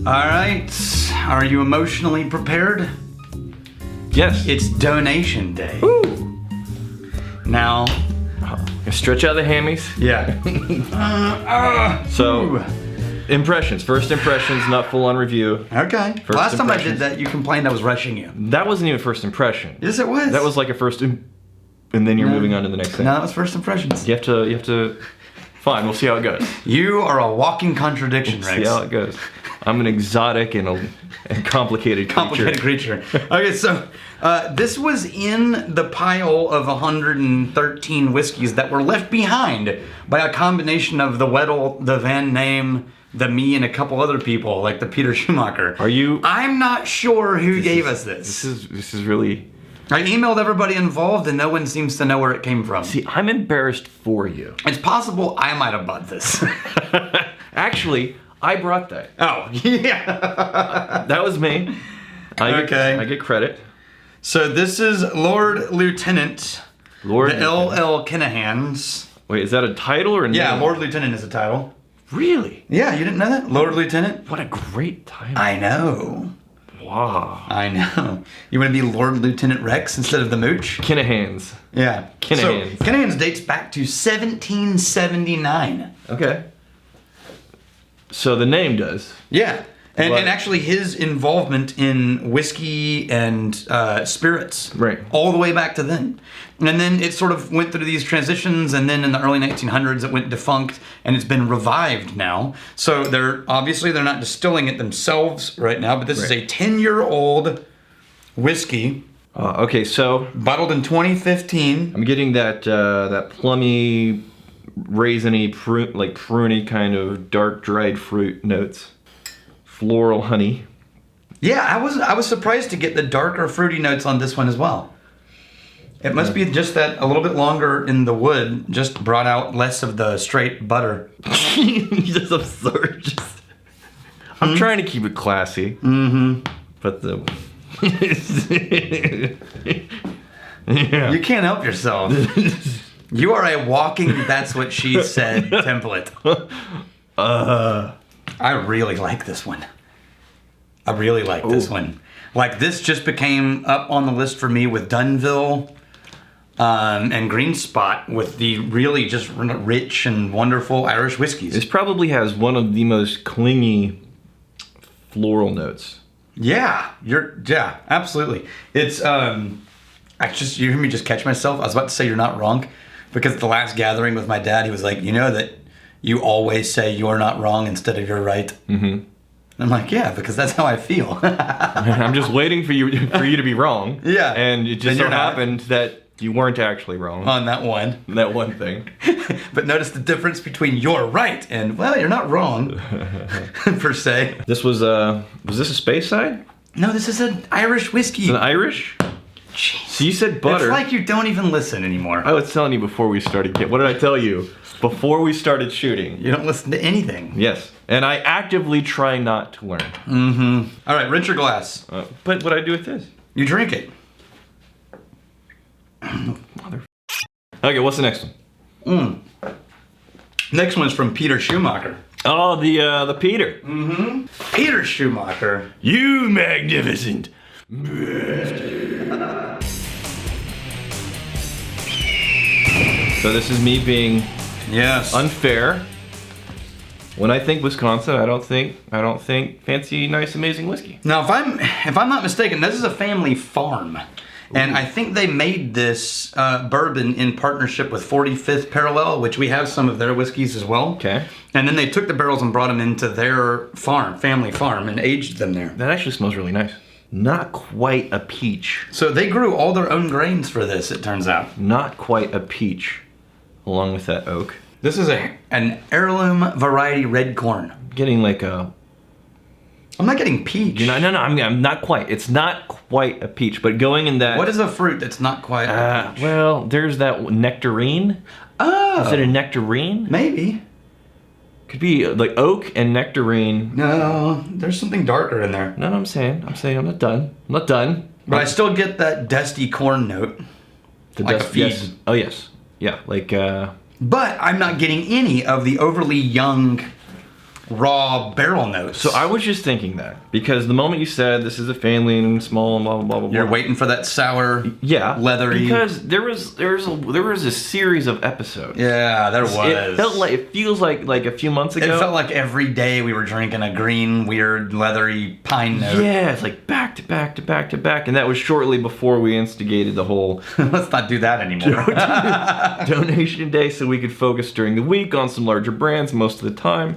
All right. Are you emotionally prepared? Yes. It's donation day. Woo! Now, Stretch out the hammies. yeah. So, impressions. First impressions, not full on review. Okay. First Last time I did impressions. that, you complained I was rushing you. That wasn't even first impression. Yes, it was. That was like a first, and then you're moving on to the next thing. No, that was first impressions. You have to. Fine, we'll see how it goes. You are a walking contradiction, Rex. See how it goes. I'm an exotic and complicated creature. Okay, so this was in the pile of 113 whiskeys that were left behind by a combination of the Weddell, the Van Name, the me, and a couple other people, like the Peter Schumacher. Are you? I'm not sure who gave us this. This is really. I emailed everybody involved, and no one seems to know where it came from. See, I'm embarrassed for you. It's possible I might have bought this. Actually, I brought that. Oh, yeah. That was me. I get credit. So this is Lord Lieutenant, the LL Kinahans. Wait, is that a title or a name? Yeah, Lord Lieutenant is a title. Really? Yeah, you didn't know that? Lord Lieutenant? What a great title. I know. Wow. I know. You want to be Lord Lieutenant Rex instead of the mooch? Kinahans. Yeah. Kinahans. So, Kinahans dates back to 1779. Okay. So the name does. Yeah. And actually his involvement in whiskey and spirits. Right. All the way back to then. And then it sort of went through these transitions, and then in the early 1900s it went defunct, and it's been revived now. So they're not distilling it themselves right now, but this is a 10-year-old whiskey. Okay, so Bottled in 2015. I'm getting that plummy, raisiny, pruny kind of dark dried fruit notes. Floral honey. Yeah, I was surprised to get the darker fruity notes on this one as well. It must be just that a little bit longer in the wood just brought out less of the straight butter. Just absurd. I'm trying to keep it classy. Mm-hmm. But yeah. You can't help yourself. You are a walking "that's what she said" template. I really like this one. I really like this one. Like, this just became up on the list for me with Dunville and Green Spot, with the really just rich and wonderful Irish whiskeys. This probably has one of the most clingy floral notes. Yeah, absolutely. It's you hear me just catch myself. I was about to say you're not wrong, because at the last gathering with my dad, he was like, you know that you always say you're not wrong instead of you're right. Mm-hmm. I'm like, yeah, because that's how I feel. I'm just waiting for you to be wrong. Yeah. And it just so happened that you weren't actually wrong. On that one. That one thing. But notice the difference between you're right and, well, you're not wrong, per se. This was this a Space Side? No, this is an Irish whiskey. It's an Irish? Jeez. So you said butter. It's like you don't even listen anymore. I was telling you before we started. What did I tell you? Before we started shooting. You don't listen to anything. Yes. And I actively try not to learn. Mm-hmm. All right, rinse your glass. But what do I do with this? You drink it. Mother. Okay, what's the next one? Next one's from Peter Schumacher. Oh, the Peter. Mm-hmm. Peter Schumacher. You magnificent. So this is me being unfair. When I think Wisconsin, I don't think fancy, nice, amazing whiskey. Now, if I'm not mistaken, this is a family farm. And I think they made this bourbon in partnership with 45th Parallel, which we have some of their whiskeys as well. Okay. And then they took the barrels and brought them into their family farm, and aged them there. That actually smells really nice. Not quite a peach. So they grew all their own grains for this, it turns out. Not quite a peach, along with that oak. This is an heirloom variety red corn. I'm getting like a... I'm not getting peach. No, I'm not quite. It's not quite a peach, but going in that... What is a fruit that's not quite a peach? Well, there's that nectarine. Oh. Is it a nectarine? Maybe. Could be like oak and nectarine. No, there's something darker in there. No, I'm saying I'm not done. I'm not done. But I still get that dusty corn note. Like a feed. Yes. Oh, yes. Yeah, like... But I'm not getting any of the overly young raw barrel notes. So I was just thinking that because the moment you said this is a family and small and blah blah blah blah, you're waiting for that sour, leathery. Because there was a series of episodes. Yeah, there was. It feels like a few months ago. It felt like every day we were drinking a green, weird, leathery pine note. Yeah, it's like back to back to back to back, and that was shortly before we instigated the whole. Let's not do that anymore. Donation day, so we could focus during the week on some larger brands most of the time.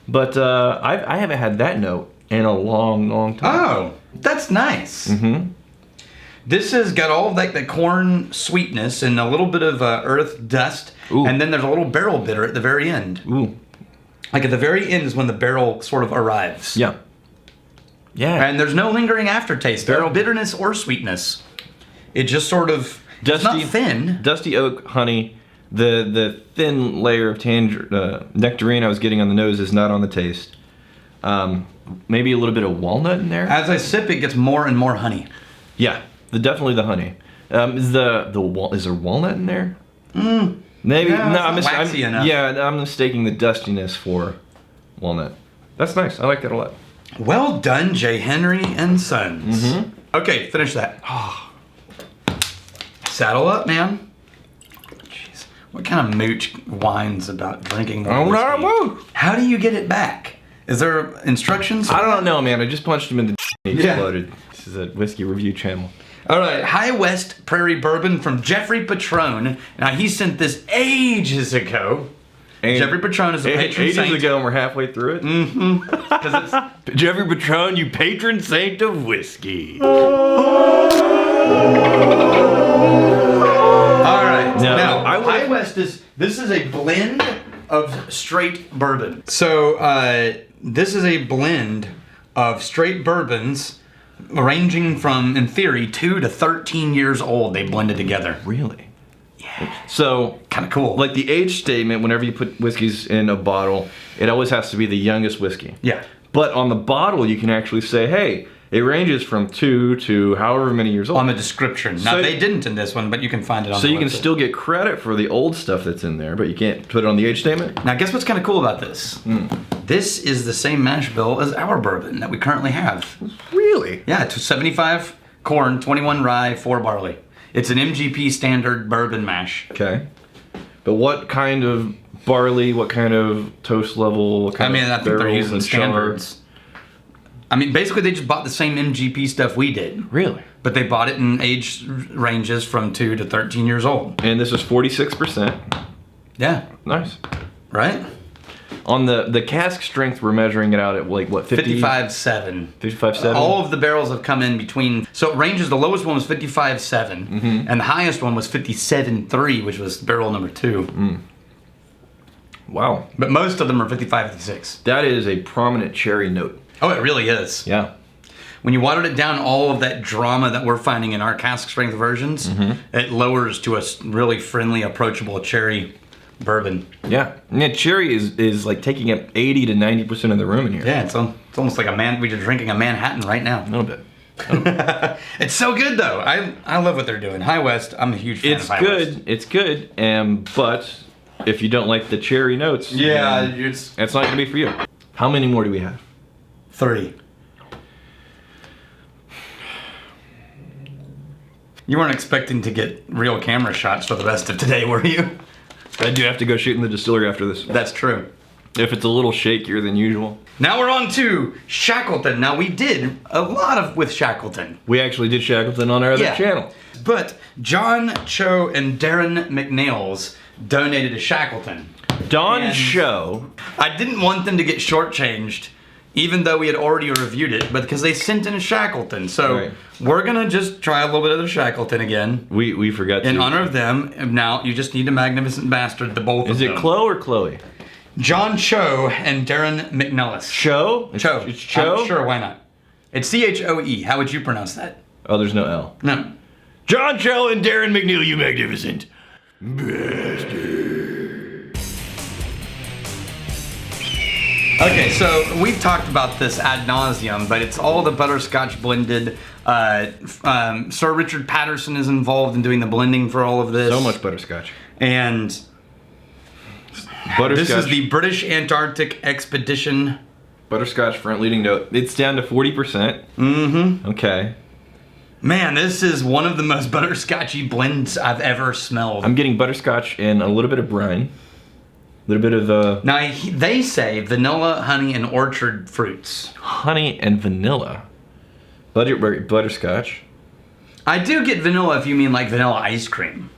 But I haven't had that note in a long time. Oh, that's nice. Mm-hmm. This has got all of the corn sweetness and a little bit of earth dust. Ooh. And then there's a little barrel bitter at the very end. Ooh. Like at the very end is when the barrel sort of arrives. Yeah. Yeah. And there's no lingering aftertaste. Barrel bitterness or sweetness. It just sort of, it's not thin. Dusty oak, honey. The thin layer of nectarine I was getting on the nose is not on the taste. Maybe a little bit of walnut in there. As I sip, it gets more and more honey. Yeah, definitely the honey. Is there walnut in there? Maybe. No, I'm waxy enough. Yeah, I'm mistaking the dustiness for walnut. That's nice. I like that a lot. Well done, J. Henry and Sons. Mm-hmm. Okay, finish that. Saddle up, man. What kind of mooch whines about drinking more whiskey? How do you get it back? Is there instructions? I don't know, man. I just punched him in the he exploded. This is a whiskey review channel. All right, High West Prairie Bourbon from Jeffrey Patron. Now, he sent this ages ago. And Jeffrey Patron is a patron saint. Ages ago, and we're halfway through it? Mm-hmm. Jeffrey Patron, you patron saint of whiskey. Now, High West this is a blend of straight bourbon. So this is a blend of straight bourbons ranging from, in theory, 2 to 13 years old. They blended together. Really? Yeah. So kind of cool. Like the age statement, whenever you put whiskeys in a bottle, it always has to be the youngest whiskey. Yeah. But on the bottle, you can actually say, hey, it ranges from 2 to however many years old. On the description. Now, they didn't in this one, but you can find it on the So you website. can still get credit for the old stuff that's in there, but you can't put it on the age statement? Now, guess what's kind of cool about this? This is the same mash bill as our bourbon that we currently have. Really? Yeah, 75 corn, 21 rye, 4 barley. It's an MGP standard bourbon mash. Okay. But what kind of barley, what kind of toast level, what kind I think they're using standards. I mean, basically, they just bought the same MGP stuff we did. Really? But they bought it in age ranges from 2 to 13 years old. And this is 46%. Yeah. Nice. Right? On the cask strength, we're measuring it out at like what, 55.7. 55.7? All of the barrels have come in between. So it ranges, the lowest one was 55.7, and the highest one was 57.3, which was barrel number 2. Wow. But most of them are 55, 56. That is a prominent cherry note. Oh, it really is. Yeah. When you watered it down, all of that drama that we're finding in our cask strength versions, it lowers to a really friendly, approachable cherry bourbon. Yeah. Yeah, cherry is like taking up 80 to 90% of the room in here. Yeah, it's almost like we're drinking a Manhattan right now. A little bit. It's so good though. I love what they're doing. High West, I'm a huge fan of High West. It's good. But if you don't like the cherry notes, it's not going to be for you. How many more do we have? 3. You weren't expecting to get real camera shots for the rest of today, were you? I do have to go shoot in the distillery after this. That's true. If it's a little shakier than usual. Now we're on to Shackleton. Now we did a lot with Shackleton. We actually did Shackleton on our other channel. But John Cho and Darren McNeils donated to Shackleton. Cho. I didn't want them to get shortchanged, even though we had already reviewed it, but because they sent in Shackleton. So we're going to just try a little bit of the Shackleton again. We forgot to. In honor of them. Now, you just need a magnificent bastard, the both of them. Is it Chloe or Chloe? John Cho and Darren McNellis. Cho? Cho. It's Cho? Sure, why not? It's CHOE. How would you pronounce that? Oh, there's no L. No. John Cho and Darren McNeil, you magnificent bastard. Okay, so we've talked about this ad nauseum, but it's all the butterscotch blended. Sir Richard Patterson is involved in doing the blending for all of this. So much butterscotch. And Butterscotch. This is the British Antarctic Expedition. Butterscotch front leading note. It's down to 40%. Mm-hmm. Okay. Man, this is one of the most butterscotchy blends I've ever smelled. I'm getting butterscotch and a little bit of brine. A little bit of... Now, they say vanilla, honey, and orchard fruits. Honey and vanilla. Butterscotch. I do get vanilla if you mean like vanilla ice cream.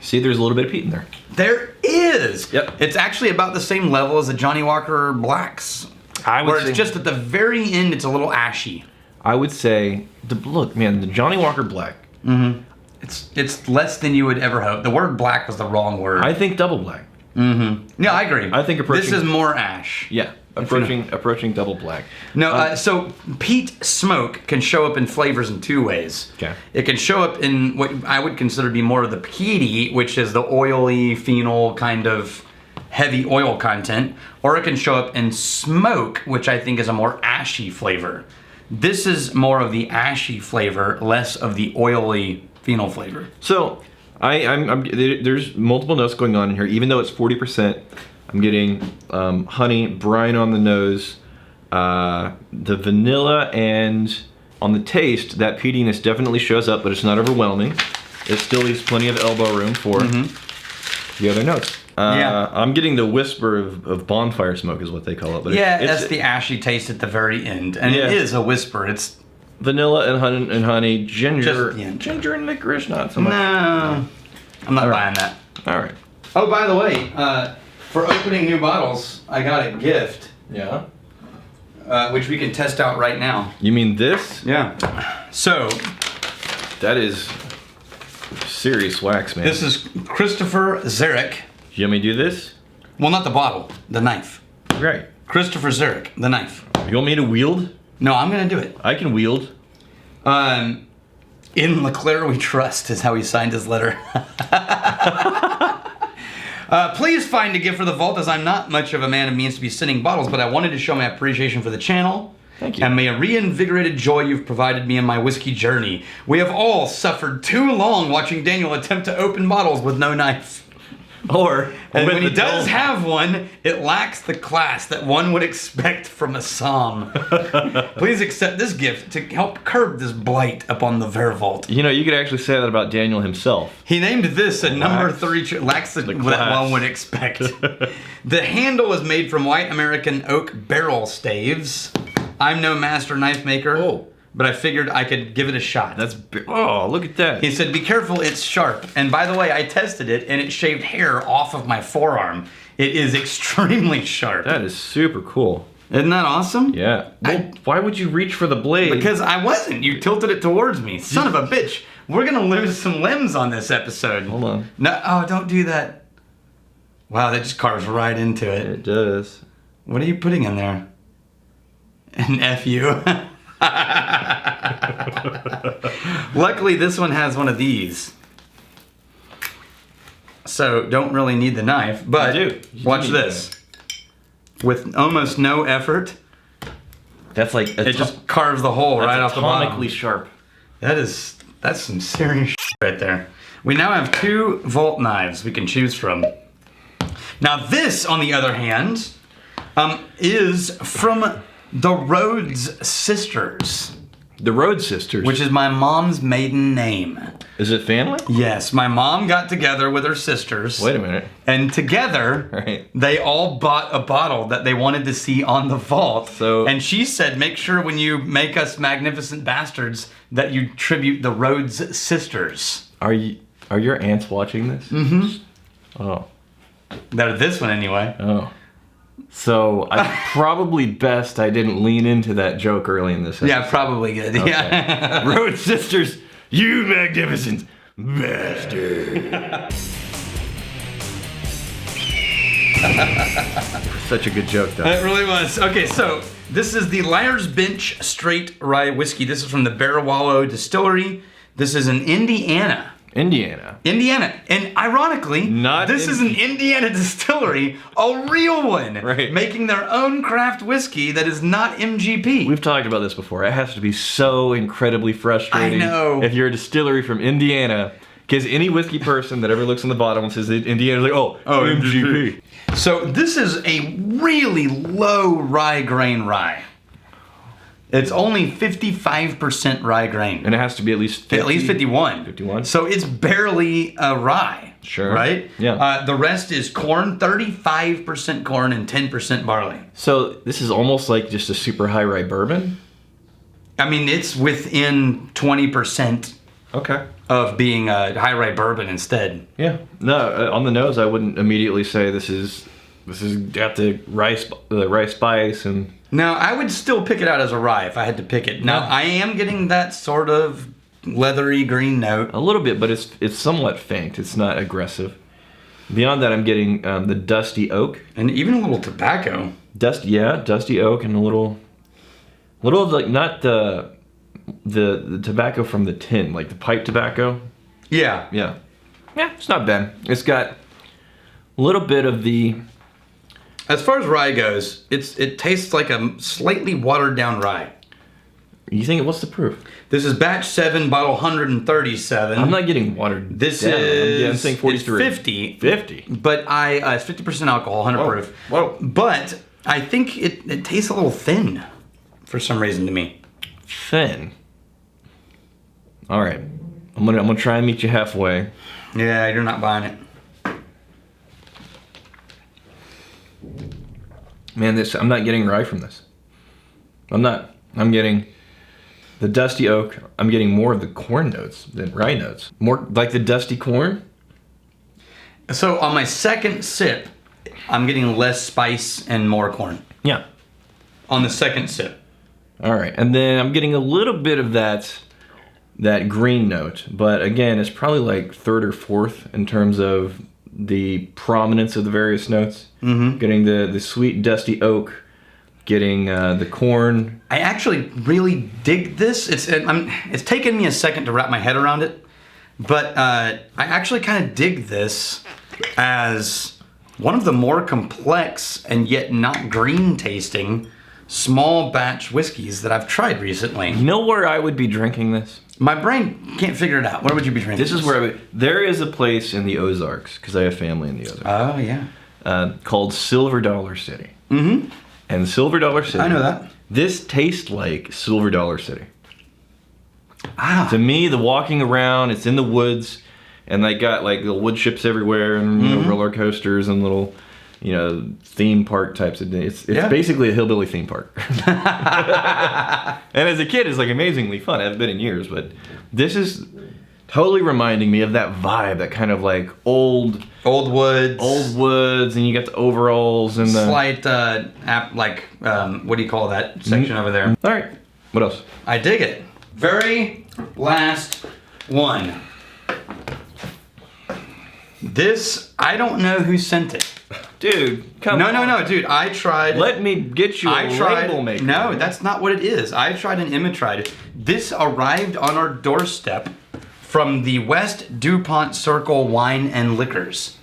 See, there's a little bit of peat in there. There is. Yep. It's actually about the same level as the Johnny Walker Blacks. Where it's just at the very end, it's a little ashy. I would say, look, man, the Johnny Walker Black. Mm-hmm. It's less than you would ever hope. The word black was the wrong word. I think double black. Mm-hmm. Yeah, I agree. I think this is more ash. Yeah, approaching double black. No, so peat smoke can show up in flavors in two ways. Okay. It can show up in what I would consider to be more of the peaty, which is the oily, phenol kind of heavy oil content, or it can show up in smoke, which I think is a more ashy flavor. This is more of the ashy flavor, less of the oily phenol flavor. So, there's multiple notes going on in here. Even though it's 40%, I'm getting honey, brine on the nose, the vanilla, and on the taste, that peatiness definitely shows up, but it's not overwhelming. It still leaves plenty of elbow room for the other notes. I'm getting the whisper of bonfire smoke is what they call it. But that's the ashy taste at the very end. And it is a whisper. It's vanilla and honey, ginger. Ginger and licorice, not so much. No. I'm not buying that. All right. Oh, by the way, for opening new bottles, I got a gift. Yeah. Which we can test out right now. You mean this? Yeah. So. That is serious wax, man. This is Christopher Zarek. You want me to do this? Well, not the bottle, the knife. Right. Christopher Zarek, the knife. You want me to wield? No, I'm going to do it. I can wield. In LeClaire we trust is how he signed his letter. Please find a gift for the vault, as I'm not much of a man of means to be sending bottles, but I wanted to show my appreciation for the channel. Thank you. And may a reinvigorated joy you've provided me in my whiskey journey. We have all suffered too long watching Daniel attempt to open bottles with no knife. And when he does have one, it lacks the class that one would expect from a somm. Please accept this gift to help curb this blight upon the Vervault. You know, you could actually say that about Daniel himself. He named this a number 3, lacks the that one would expect. The handle is made from white American oak barrel staves. I'm no master knife maker. But I figured I could give it a shot. Look at that. He said, be careful, it's sharp. And by the way, I tested it, and it shaved hair off of my forearm. It is extremely sharp. That is super cool. Isn't that awesome? Yeah. Well, why would you reach for the blade? Because I wasn't. You tilted it towards me. Son of a bitch. We're going to lose some limbs on this episode. Hold on. No, don't do that. Wow, that just carves right into it. It does. What are you putting in there? An FU. Luckily, this one has one of these. So, don't really need the knife, but watch this. With almost no effort, that's like it just carves the hole right off the bottom. Atomically sharp. That's some serious shit right there. We now have 2 vault knives we can choose from. Now, this, on the other hand, is from the Rhodes Sisters. The Rhodes Sisters? Which is my mom's maiden name. Is it family? Yes, my mom got together with her sisters. Wait a minute. And together, they all bought a bottle that they wanted to see on the vault. And she said, make sure when you make us magnificent bastards that you tribute the Rhodes Sisters. Are your aunts watching this? Mm-hmm. Oh. This one anyway. Oh. So, probably best I didn't lean into that joke early in this episode. Yeah, probably good. Okay. Yeah. Rhodes Sisters, you magnificent bastard. Such a good joke, though. It really was. Okay, so this is the Liar's Bench Straight Rye Whiskey. This is from the Barrawallow Distillery. This is in Indiana. And ironically, this is an Indiana distillery, a real one, making their own craft whiskey that is not MGP. We've talked about this before. It has to be so incredibly frustrating. I know. If you're a distillery from Indiana Because any whiskey person that ever looks on the bottom and says Indiana's like, oh, MGP. So this is a really low rye grain rye. It's only 55% rye grain. And it has to be at least 50, at least 51. 51. So it's barely a rye. Sure. Right? Yeah. The rest is corn, 35% corn and 10% barley. So this is almost like just a super high rye bourbon? I mean, it's within 20% Okay. of being a high rye bourbon instead. Yeah. No, on the nose, I wouldn't immediately say this is got the rice spice and. Now, I would still pick it out as a rye if I had to pick it. Now, I am getting that sort of leathery green note. A little bit, but it's somewhat faint. It's not aggressive. Beyond that, I'm getting the dusty oak. And even a little tobacco. Dusty oak and a little of like not the tobacco from the tin, like the pipe tobacco. Yeah. Yeah, it's not bad. It's got a little bit of the. As far as rye goes, it tastes like a slightly watered down rye. You think what's the proof? This is batch 7, bottle 137. I'm not getting watered. This down. is I'm saying 43. It's 50. 50. But it's 50% alcohol, 100 proof. Whoa. But I think it tastes a little thin for some reason to me. Thin. All right. I'm gonna try and meet you halfway. Yeah, you're not buying it. Man, I'm not getting rye from this. I'm not. I'm getting the dusty oak. I'm getting more of the corn notes than rye notes. More like the dusty corn. So on my second sip, I'm getting less spice and more corn. Yeah. On the second sip. All right, and then I'm getting a little bit of that green note, but again, it's probably like third or fourth in terms of the prominence of the various notes. Mm-hmm. Getting the sweet dusty oak, getting the corn. I actually really dig this. It's taken me a second to wrap my head around it, but I actually kind of dig this as one of the more complex and yet not green tasting small batch whiskeys that I've tried recently. You know where I would be drinking this? My brain can't figure it out. Where would you be drinking This is where there is a place in the Ozarks, because I have family in the Ozarks. Oh, yeah. Called Silver Dollar City. Mm-hmm. And Silver Dollar City. I know that. This tastes like Silver Dollar City. Ah. To me, the walking around, it's in the woods, and they got like little wood chips everywhere, and you know, roller coasters and little, theme park types of things. It's basically a hillbilly theme park. And as a kid, it's like amazingly fun. I haven't been in years, but this is totally reminding me of that vibe, that kind of like old woods, and you got the overalls and the slight what do you call that section over there? All right, what else? I dig it. Very last one. This, I don't know who sent it. Dude, come on. No, dude, I tried. Let me get you a label maker. No, that's not what it is. I tried an imitried. This arrived on our doorstep from the West DuPont Circle Wine and Liquors.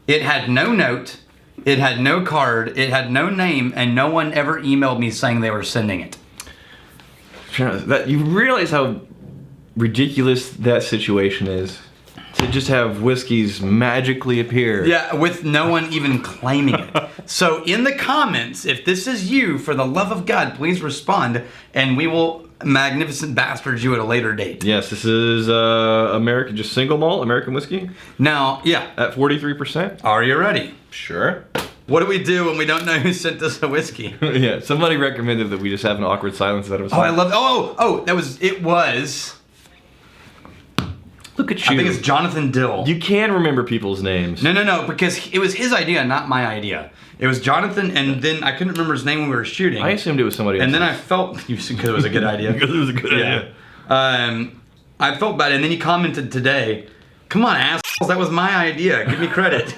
It had no note, it had no card, it had no name, and no one ever emailed me saying they were sending it. That you realize how ridiculous that situation is, to just have whiskeys magically appear. Yeah, with no one even claiming it. So in the comments, if this is you, for the love of God, please respond, and we will magnificent bastards you at a later date. Yes, this is American, just single malt American whiskey. Now, yeah. At 43%. Are you ready? Sure. What do we do when we don't know who sent us a whiskey? Yeah, somebody recommended that we just have an awkward silence that was. Oh, I love. It was. Look at you. I think it's Jonathan Dill. You can remember people's names. No, because it was his idea, not my idea. It was Jonathan, and then I couldn't remember his name when we were shooting. I assumed it was somebody else. And then I felt, because it was a good idea. Because it was a good idea. I felt bad, and then he commented today, "Come on, assholes, that was my idea. Give me credit."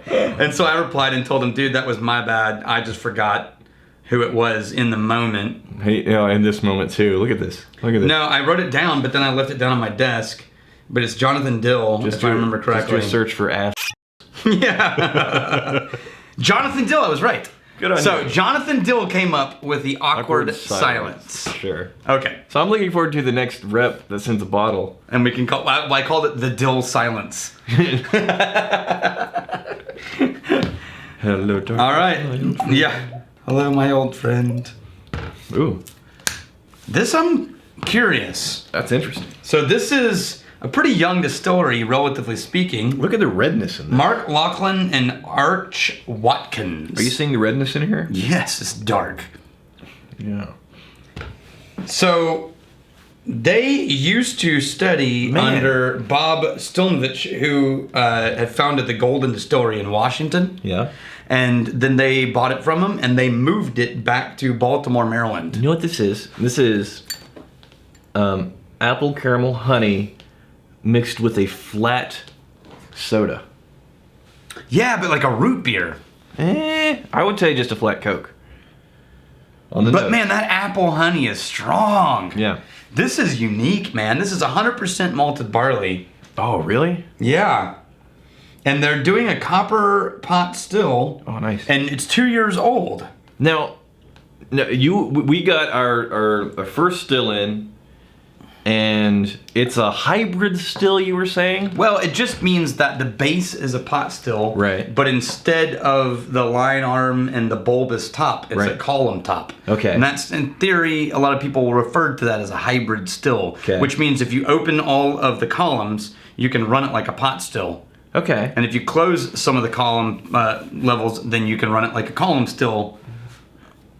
And so I replied and told him, "Dude, that was my bad. I just forgot who it was in the moment." Hey, in this moment too. Look at this. Look at this. No, I wrote it down, but then I left it down on my desk. But it's Jonathan Dill, if I remember correctly. Just do a search for ass. Yeah. Jonathan Dill, I was right. Good on So you. Jonathan Dill came up with the awkward silence. Sure. Okay. So I'm looking forward to the next rep that sends a bottle. And we can call, I called it the Dill silence. Hello, dark. All right. Yeah. Hello, my old friend. Ooh, This I'm curious. that's interesting. So this is a pretty young distillery, relatively speaking. Look at the redness in there. Mark Lachlan and Arch Watkins. Are you seeing the redness in here? Yes, it's dark. Yeah. So they used to study Man. under Bob Stilnovich, who had founded the Golden Distillery in Washington. Yeah. And then they bought it from him and they moved it back to Baltimore, Maryland. You know what this is? This is apple caramel honey mixed with a flat soda. Yeah, but like a root beer. I would say just a flat Coke. On the But nose. man, that apple honey is strong. Yeah. This is unique, man. This is 100% malted barley. Oh, really? Yeah. And they're doing a copper pot still. Oh, nice. And it's 2 years old. Now, no, we got our first still in, and it's a hybrid still, you were saying? Well, it just means that the base is a pot still. Right. But instead of the line arm and the bulbous top, it's a Right. column top. Okay. And that's, in theory, a lot of people will refer to that as a hybrid still. Okay. Which means if you open all of the columns, you can run it like a pot still. Okay. And if you close some of the column levels, then you can run it like a column still.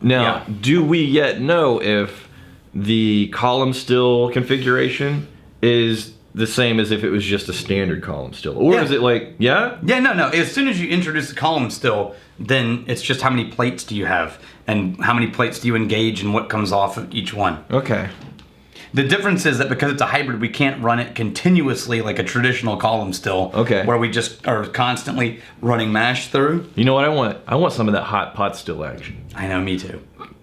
Now, Yeah. do we yet know if the column still configuration is the same as if it was just a standard column still? Or Yeah. is it like, yeah? Yeah, no. As soon as you introduce the column still, then it's just how many plates do you have, and how many plates do you engage, and what comes off of each one. Okay. The difference is that because it's a hybrid, we can't run it continuously like a traditional column still. Okay. Where we just are constantly running mash through. You know what I want? I want some of that hot pot still action. I know, me too.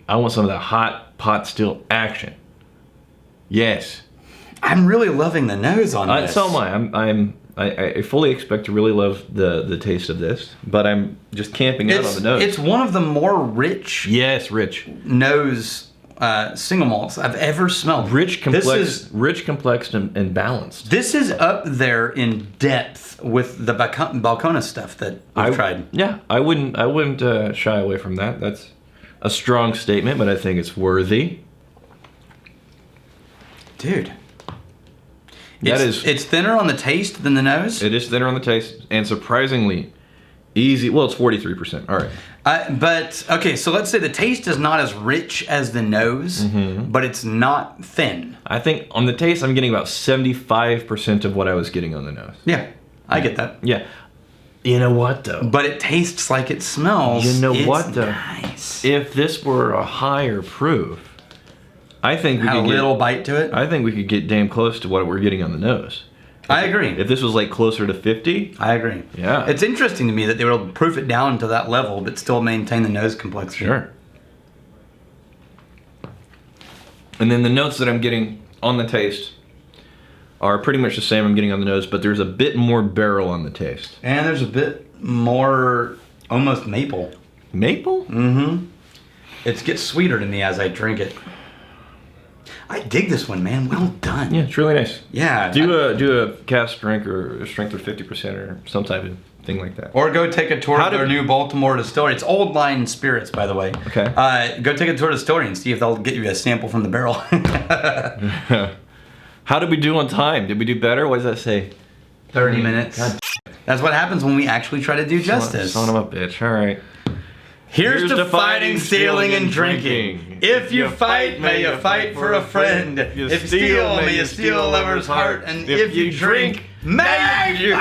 I want some of that hot pot still action. Yes. I'm really loving the nose on this. So am I. I fully expect to really love the taste of this, but I'm just camping out on the nose. It's one of the more rich Yes, rich. nose single malts I've ever smelled. Rich, complex, This is, and balanced. this is up there in depth with the Balcona stuff that we've tried. Yeah, I wouldn't shy away from that. That's a strong statement, but I think it's worthy. Dude. It's thinner on the taste than the nose. It is thinner on the taste and surprisingly easy. Well, it's 43%. All right. But okay, so let's say the taste is not as rich as the nose, but it's not thin. I think on the taste, I'm getting about 75% of what I was getting on the nose. Yeah, I get that. Yeah. You know what, though? But it tastes like it smells. You know It's what, though? Nice. If this were a higher proof, I think we Had a could get little bite to it. I think we could get damn close to what we're getting on the nose. I agree. If this was like closer to 50, I agree. Yeah. It's interesting to me that they were able to proof it down to that level, but still maintain the nose complexity. sure. And then the notes that I'm getting on the taste are pretty much the same I'm getting on the nose, but there's a bit more barrel on the taste. And there's a bit more almost maple. Maple? It gets sweeter to me as I drink it. I dig this one, man. Well done. Yeah, it's really nice. Yeah. Do a cask strength or a strength of 50% or some type of thing like that. Or go take a tour How of their did- new Baltimore distillery. It's Old Line Spirits, by the way. Okay. Go take a tour of the distillery and see if they'll get you a sample from the barrel. How did we do on time? Did we do better? What does that say? 30 minutes. God. That's what happens when we actually try to do justice. Son of a bitch. All right. Here's to fighting, stealing, and drinking. If you fight, may you fight for a friend. If you steal, may you steal a lover's heart. And if you drink, may you...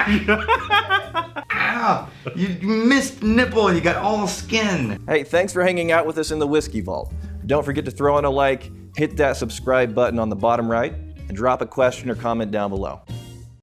Ow! You missed nipple. You got all skin. Hey, thanks for hanging out with us in the Whiskey Vault. Don't forget to throw in a like, hit that subscribe button on the bottom right, and drop a question or comment down below.